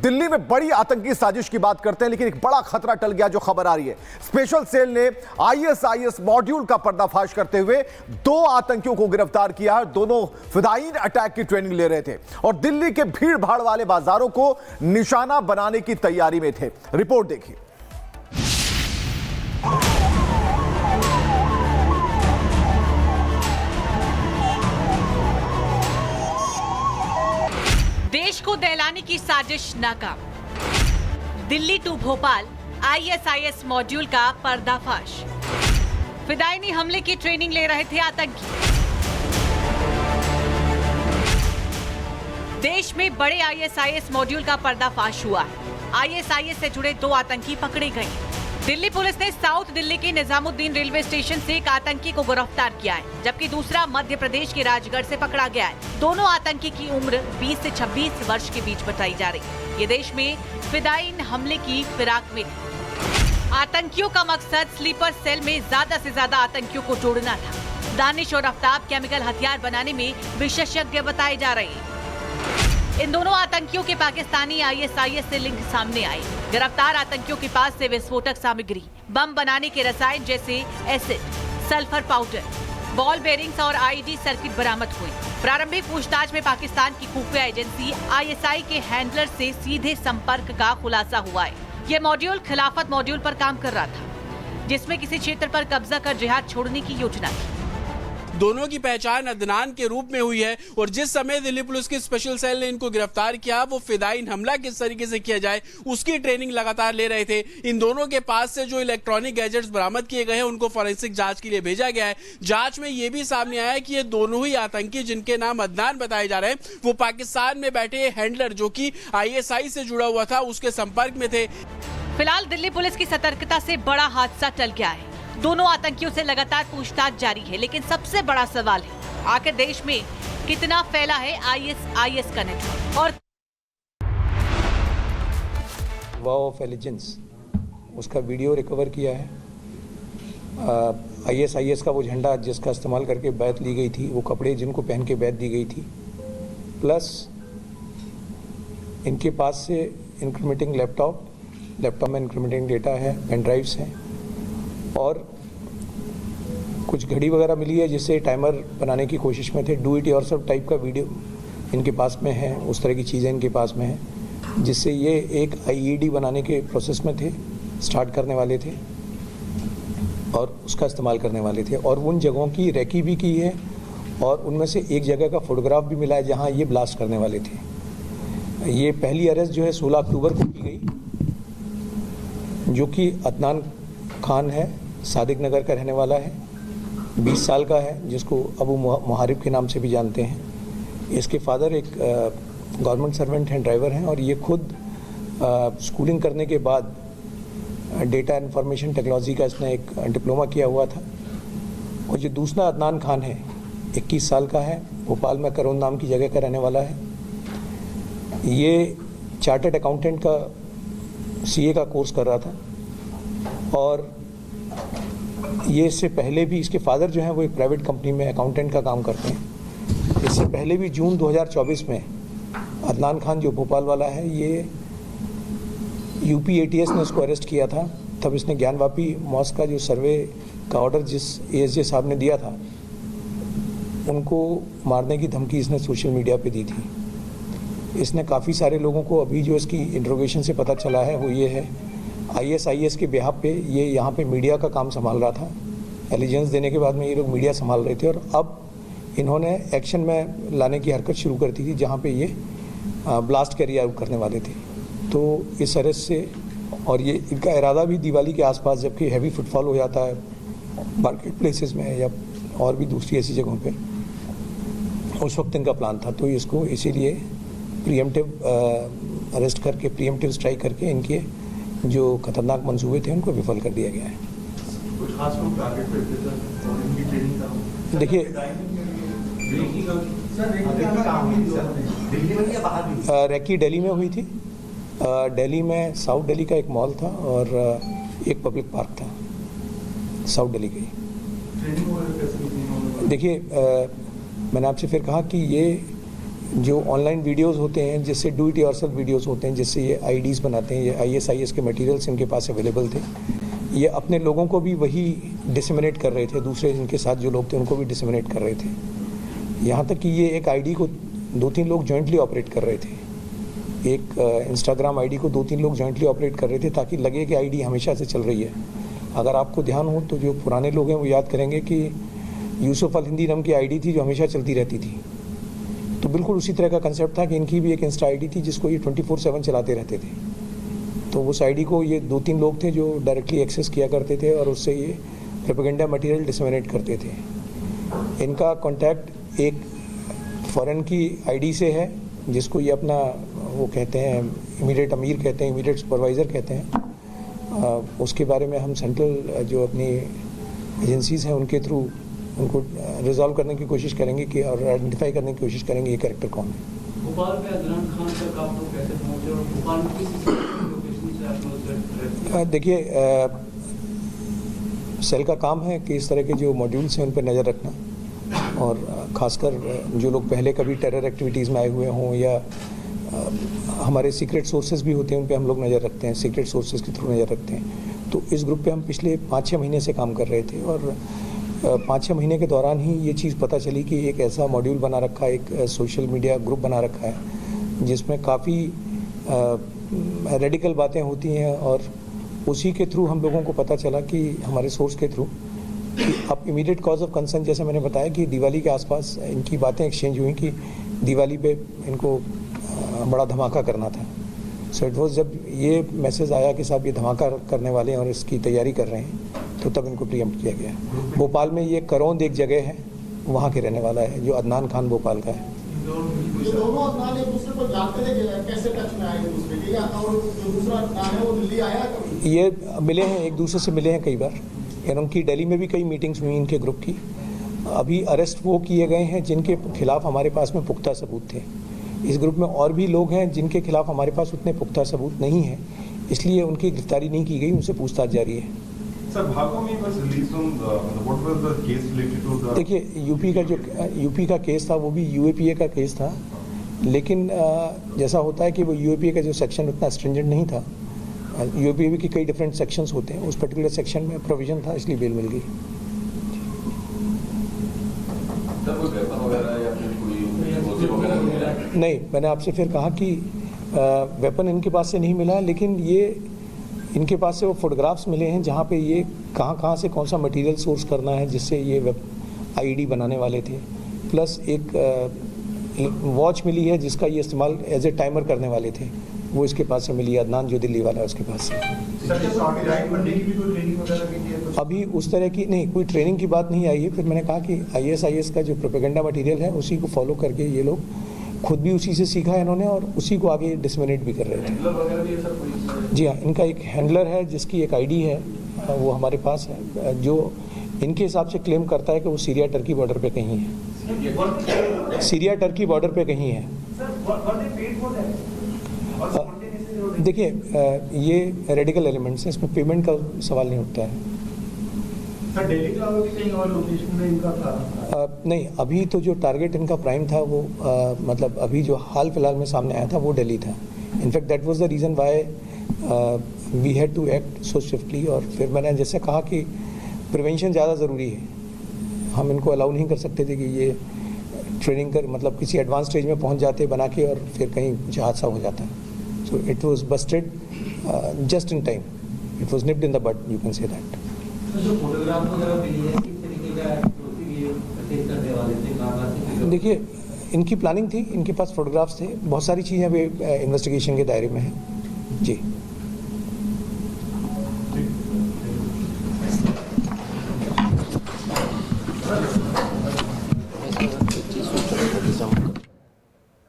दिल्ली में बड़ी आतंकी साजिश की बात करते हैं, लेकिन एक बड़ा खतरा टल गया जो खबर आ रही है। स्पेशल सेल ने आईएसआईएस मॉड्यूल का पर्दाफाश करते हुए 2 आतंकियों को गिरफ्तार किया। दोनों फिदायीन अटैक की ट्रेनिंग ले रहे थे और दिल्ली के भीड़ भाड़ वाले बाजारों को निशाना बनाने की तैयारी में थे। रिपोर्ट देखिए। देश को दहलाने की साजिश नाकाम। Delhi to Bhopal ISIS module का पर्दाफाश। फिदायीनी हमले की ट्रेनिंग ले रहे थे आतंकी। देश में बड़े आईएसआईएस मॉड्यूल का पर्दाफाश हुआ है। आईएसआईएस से जुड़े 2 आतंकी पकड़े गए। दिल्ली पुलिस ने साउथ दिल्ली के निजामुद्दीन रेलवे स्टेशन से एक आतंकी को गिरफ्तार किया है, जबकि दूसरा मध्य प्रदेश के राजगढ़ से पकड़ा गया है। दोनों आतंकी की उम्र 20 से 26 वर्ष के बीच बताई जा रही है। ये देश में फिदायीन हमले की फिराक में थे। आतंकियों का मकसद स्लीपर सेल में ज्यादा से ज्यादा आतंकियों को जोड़ना था। दानिश और आफ्ताब केमिकल हथियार बनाने में विशेषज्ञ बताए जा रहे हैं। इन दोनों आतंकियों के पाकिस्तानी आईएसआईएस से लिंक सामने आए। गिरफ्तार आतंकियों के पास से विस्फोटक सामग्री, बम बनाने के रसायन जैसे acid, sulphur powder, ball bearings और आईडी सर्किट बरामद हुए। प्रारंभिक पूछताछ में पाकिस्तान की खुफिया एजेंसी आईएसआई के हैंडलर से सीधे संपर्क का खुलासा हुआ है। यह मॉड्यूल खिलाफत मॉड्यूल पर काम कर रहा था, जिसमें किसी क्षेत्र पर कब्जा कर जिहाद छोड़ने की योजना थी। दोनों की पहचान अदनान के रूप में हुई है और जिस समय दिल्ली पुलिस की स्पेशल सेल ने इनको गिरफ्तार किया, वो फिदायीन हमला किस तरीके से किया जाए उसकी ट्रेनिंग लगातार ले रहे थे। इन दोनों के पास से जो इलेक्ट्रॉनिक गैजेट्स बरामद किए गए हैं उनको फॉरेंसिक जांच के लिए भेजा गया है। जांच में ये भी सामने आया है कि ये दोनों ही आतंकी, जिनके नाम अदनान बताए जा रहे हैं, वो पाकिस्तान में बैठे हैंडलर जो कि आईएसआई से जुड़ा हुआ था उसके संपर्क में थे। फिलहाल दिल्ली पुलिस की सतर्कता से बड़ा हादसा टल गया है। दोनों आतंकियों से लगातार पूछताछ जारी है, लेकिन सबसे बड़ा सवाल है आखिर देश में कितना फैला है आईएसआईएस का नेटवर्क। और वॉर ऑफ एलिजेंस उसका वीडियो रिकवर किया है। आईएसआईएस का वो झंडा जिसका इस्तेमाल करके बैत ली गई थी, वो कपड़े जिनको पहन के बैत दी गई थी, प्लस इनके पास से इंक्रीमेंटिंग लैपटॉप में इंक्रीमेंटिंग डेटा है, पेन ड्राइव्स हैं और कुछ घड़ी वगैरह मिली है जिससे टाइमर बनाने की कोशिश में थे। डू इट योरसेल्फ टाइप का वीडियो इनके पास में है, उस तरह की चीज़ें इनके पास में हैं, जिससे ये एक आईईडी बनाने के प्रोसेस में थे, स्टार्ट करने वाले थे और उसका इस्तेमाल करने वाले थे। और उन जगहों की रेकी भी की है और उनमें से एक जगह का फोटोग्राफ भी मिला है जहाँ ये ब्लास्ट करने वाले थे। ये पहली अरेस्ट जो है 16 अक्टूबर को की गई, जो कि अदनान खान है, सादिक नगर का रहने वाला है, 20 साल का है, जिसको अबू मुहारिब के नाम से भी जानते हैं। इसके फादर एक गवर्नमेंट सर्वेंट हैं, ड्राइवर हैं और ये खुद स्कूलिंग करने के बाद डेटा इंफॉर्मेशन टेक्नोलॉजी का इसने एक डिप्लोमा किया हुआ था। और जो दूसरा अदनान खान है, 21 साल का है, भोपाल में करोन नाम की जगह का रहने वाला है। ये चार्टर्ड अकाउंटेंट का सीए का कोर्स कर रहा था और ये इससे पहले भी इसके फादर जो हैं वो एक प्राइवेट कंपनी में अकाउंटेंट का काम करते हैं। इससे पहले भी जून 2024 में अदनान खान जो भोपाल वाला है, ये यूपी एटीएस ने उसको अरेस्ट किया था। तब इसने ज्ञानवापी मॉस्क का जो सर्वे का ऑर्डर जिस एएसजे साहब ने दिया था, उनको मारने की धमकी इसने सोशल मीडिया पे दी थी। इसने काफ़ी सारे लोगों को, अभी जो इसकी इंट्रोगेशन से पता चला है वो ये है, आईएसआईएस के बिहाफ पे ये यहाँ पे मीडिया का काम संभाल रहा था। एलिजेंस देने के बाद में ये लोग मीडिया संभाल रहे थे और अब इन्होंने एक्शन में लाने की हरकत शुरू कर दी थी जहाँ पे ये ब्लास्ट कैरी आउट करने वाले थे। तो इस अरेस्ट से, और ये इनका इरादा भी दिवाली के आसपास, जबकि हैवी फुटफॉल हो जाता है मार्केट प्लेसेस में या और भी दूसरी ऐसी जगहों पे, उस वक्त इनका प्लान था। तो इसको इसीलिए प्रीएम्प्टिव अरेस्ट करके, प्रीएम्प्टिव स्ट्राइक करके इनके जो खतरनाक मंसूबे थे उनको विफल कर दिया गया है। देखिए, रेकी दिल्ली में हुई थी। दिल्ली में साउथ दिल्ली का एक मॉल था और एक पब्लिक पार्क था साउथ दिल्ली का। देखिए, मैंने आपसे फिर कहा कि ये जो ऑनलाइन वीडियोस होते हैं, जिससे डू इट योरसेल्फ वीडियोस होते हैं, जिससे ये आईडीज़ बनाते हैं, ये ISIS के मटेरियल्स इनके पास अवेलेबल थे। ये अपने लोगों को भी वही डिसमिनेट कर रहे थे, दूसरे इनके साथ जो लोग थे उनको भी डिसमिनेट कर रहे थे। यहाँ तक कि ये एक आईडी को 2-3 लोग जॉइंटली ऑपरेट कर रहे थे। एक इंस्टाग्राम आईडी को 2-3 लोग जॉइंटली ऑपरेट कर रहे थे ताकि लगे कि आईडी हमेशा से चल रही है। अगर आपको ध्यान हो तो जो पुराने लोग हैं वो याद करेंगे कि यूसुफ अल हिंदी नाम की आईडी थी जो हमेशा चलती रहती थी। तो बिल्कुल उसी तरह का कंसेप्ट था कि इनकी भी एक इंस्टा आईडी थी जिसको ये 24/7 चलाते रहते थे। तो उस आईडी को ये 2-3 लोग थे जो डायरेक्टली एक्सेस किया करते थे और उससे ये प्रोपेगेंडा मटेरियल डिसमिनेट करते थे। इनका कॉन्टैक्ट एक फॉरेन की आईडी से है जिसको ये अपना वो कहते हैं इमीडिएट अमीर कहते हैं, इमीडिएट सुपरवाइज़र कहते हैं। उसके बारे में हम सेंट्रल जो अपनी एजेंसीज़ हैं उनके थ्रू उनको रिजॉल्व करने की कोशिश करेंगे कि और आइडेंटिफाई करने की कोशिश करेंगे ये कैरेक्टर कौन है। भोपाल में अदनान खान तक आप लोग कैसे पहुंचे और भोपाल में किस लोकेशन से आप लोग? देखिए, सेल का काम है कि इस तरह के जो मॉड्यूल्स हैं उन पर नज़र रखना और ख़ासकर जो लोग पहले कभी टेरर एक्टिविटीज़ में आए हुए हों या हमारे सीक्रेट सोर्सेज भी होते हैं उन पे हम लोग नज़र रखते हैं, सीक्रेट सोर्सेज के थ्रू नज़र रखते हैं। तो इस ग्रुप पे हम पिछले 5-6 महीने से काम कर रहे थे और 5-6 महीने के दौरान ही ये चीज़ पता चली कि एक ऐसा मॉड्यूल बना रखा है, एक सोशल मीडिया ग्रुप बना रखा है जिसमें काफ़ी रेडिकल बातें होती हैं और उसी के थ्रू हम लोगों को पता चला कि हमारे सोर्स के थ्रू कि अब इमीडिएट कॉज ऑफ कंसर्न जैसे मैंने बताया कि दिवाली के आसपास इनकी बातें एक्सचेंज हुई कि दिवाली पे इनको बड़ा धमाका करना था। सो इट वॉज जब ये मैसेज आया कि साहब ये धमाका करने वाले हैं और इसकी तैयारी कर रहे हैं तो तब इनको प्रीएम्प्ट किया गया। भोपाल में ये करौंद एक जगह है, वहाँ के रहने वाला है जो अदनान खान भोपाल का है। ये दोनों अदनान एक दूसरे को जानते थे, कैसे टच में आए एक दूसरे के, और जो दूसरा अदनान है वो दिल्ली आया कभी? ये मिले हैं, एक दूसरे से मिले हैं कई बार और उनकी दिल्ली में भी कई मीटिंग्स हुई इनके ग्रुप की। अभी अरेस्ट वो किए गए हैं जिनके खिलाफ हमारे पास में पुख्ता सबूत थे। इस ग्रुप में और भी लोग हैं जिनके खिलाफ हमारे पास उतने पुख्ता सबूत नहीं है, इसलिए उनकी गिरफ्तारी नहीं की गई, उनसे पूछताछ जारी है। देखिए, यूपी का केस था, वो भी UAPA का केस था, लेकिन जैसा होता है कि वो UAPA का जो सेक्शन उतना स्ट्रिंजेंट नहीं था। UAPA की कई डिफरेंट सेक्शंस होते हैं, उस पर्टिकुलर सेक्शन में प्रोविजन था, इसलिए बेल मिल गई। नहीं, मैंने आपसे फिर कहा कि वेपन इनके पास से नहीं मिला, लेकिन ये इनके पास से वो फोटोग्राफ्स मिले हैं जहाँ पे ये कहाँ से कौन सा मटेरियल सोर्स करना है जिससे ये IED बनाने वाले थे। प्लस एक वॉच मिली है जिसका ये इस्तेमाल एज ए टाइमर करने वाले थे, वो इसके पास से मिली है। अदनान जो दिल्ली वाला है उसके पास से। अभी उस तरह की नहीं, कोई ट्रेनिंग की बात नहीं आई है। फिर मैंने कहा कि ISIS का जो प्रोपेगेंडा मटेरियल है उसी को फॉलो करके ये लोग खुद भी उसी से सीखा है इन्होंने और उसी को आगे डिसमिनेट भी कर रहे थे। जी हाँ, इनका एक हैंडलर है जिसकी एक ID है, वो हमारे पास है, जो इनके हिसाब से क्लेम करता है कि वो सीरिया टर्की बॉर्डर पे कहीं है। सीरिया टर्की बॉर्डर पे कहीं है। देखिए, ये रेडिकल एलिमेंट्स हैं, इसमें पेमेंट का सवाल नहीं उठता है। सर, दिल्ली का कहीं और लोकेशन में इनका था? नहीं, अभी तो जो टारगेट इनका प्राइम था वो मतलब अभी जो हाल फिलहाल में सामने आया था वो दिल्ली था। In fact that was the reason why we had to act so swiftly. और फिर मैंने जैसे कहा कि प्रिवेंशन ज़्यादा ज़रूरी है, हम इनको अलाउ नहीं कर सकते थे कि ये ट्रेनिंग कर मतलब किसी एडवांस स्टेज में पहुंच जाते बना के और फिर कहीं कुछ हादसा हो जाता। So it was busted just in time, it was nipped in the bud, you can say that. जो फोटोग्राफ वगैरह मिली है किस तरीके का एक्टिविटी करने वाले थे, कहां? देखिए, इनकी प्लानिंग थी, इनके पास फोटोग्राफ्स थे, बहुत सारी चीज़ें अभी इन्वेस्टिगेशन के दायरे में हैं। जी।